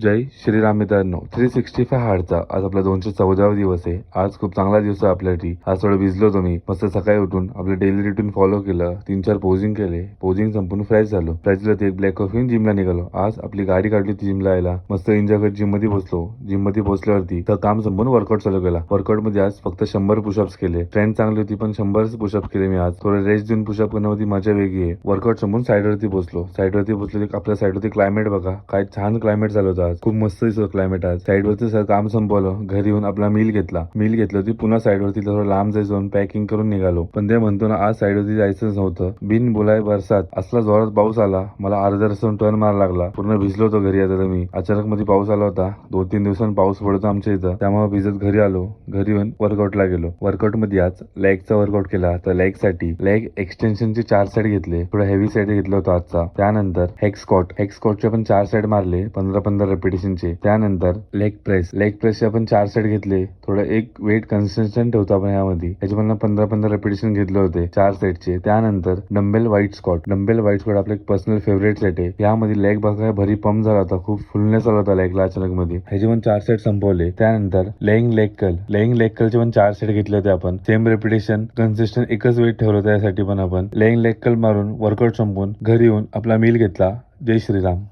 जय श्रीराम मित्रांनो. 365 हार्डचा आज आपला 214वा दिवस आहे. आज खूप चांगला दिवस आहे आपल्यासाठी. आज थोडं भिजलो तुम्ही मस्त सकाळी उठून आपलं डेली रुटीन फॉलो केलं. 3-4 पोजिंग केले. पोजिंग संपून फ्रेश झालो. फ्रेश झालं एक ब्लॅक कॉफी जिमला निघालो. आज आपली गाडी काढली होती जिमला यायला. मस्त एन्जॉय करत जिम मध्ये बसलो. जिम मध्ये पोहोचल्यावरती तर काम संपून वर्कआउट चालू केला. वर्कआउट मध्ये आज फक्त 100 पुशअप्स केले. ट्रेंड चांगली होती पण 100 पुशअप केले मी आज. थोडं रेस्ट देऊन पुशअप करण्यामध्ये मजा वेगळी आहे. वर्कआउट संपून साईडवरती पोहोचलो. साईडवरती पोहोचलो आपल्या साईडवरती क्लायमेट बघा काय छान क्लायमेट झालं होतं आज. खूप मस्त दिसत क्लायमेट आज. साईडवरती सर काम संपवलं. घरी येऊन आपला मील घेतला होती. पुन्हा साईडवरती थोडं लांब जायचं पॅकिंग करून निघालो. पण ते म्हणतो ना आज साईडवरती जायचंच नव्हतं. बिन बोलाय बरसात असला जोरात पाऊस आला. मला अर्ध्या रस्त्यावरून टर्न मारा लागला. पूर्ण भिजलो होतो घरी. आता मी अचानक मध्ये पाऊस आला होता. 2-3 दिवसांनी पाऊस पडतो आमच्या इथं. त्यामुळे भिजत घरी आलो. घरी येऊन वर्कआउटला गेलो. वर्कआउट मध्ये आज लेगचा वर्कआउट केला. तर लेग साठी लेग एक्सटेन्शनचे 4 सेट घेतले. थोडं हेवी सेट घेतला होता आजचा. त्यानंतर हेक्सकॉटचे पण 4 सेट मारले 15-15 रेपिटेशनचे. त्यानंतर लेग प्रेसचे आपण 4 सेट घेतले. थोडं एक वेट कन्सिस्टंट ठेवतो आपण यामध्ये. त्याचे पण 15-15 रेपिटेशन घेतले होते 4 सेटचे. त्यानंतर डंबेल वाईट स्कॉट आपलं एक पर्सनल फेवरेट सेट आहे. यामध्ये लेग बघा भरी पंप झाला होता. खूप फुलनेस आला होता लेगला अचानक मध्ये. ह्याचे पण 4 सेट संपवले. त्यानंतर लेग कलचे पण 4 सेट घेतले होते आपण. सेम रेपिटेशन कन्सिस्टंट एकच वेट ठेवलं होतं यासाठी पण आपण. लेग कल मारून वर्कआउट संपवून घरी येऊन आपला मील घेतला. जय श्रीराम.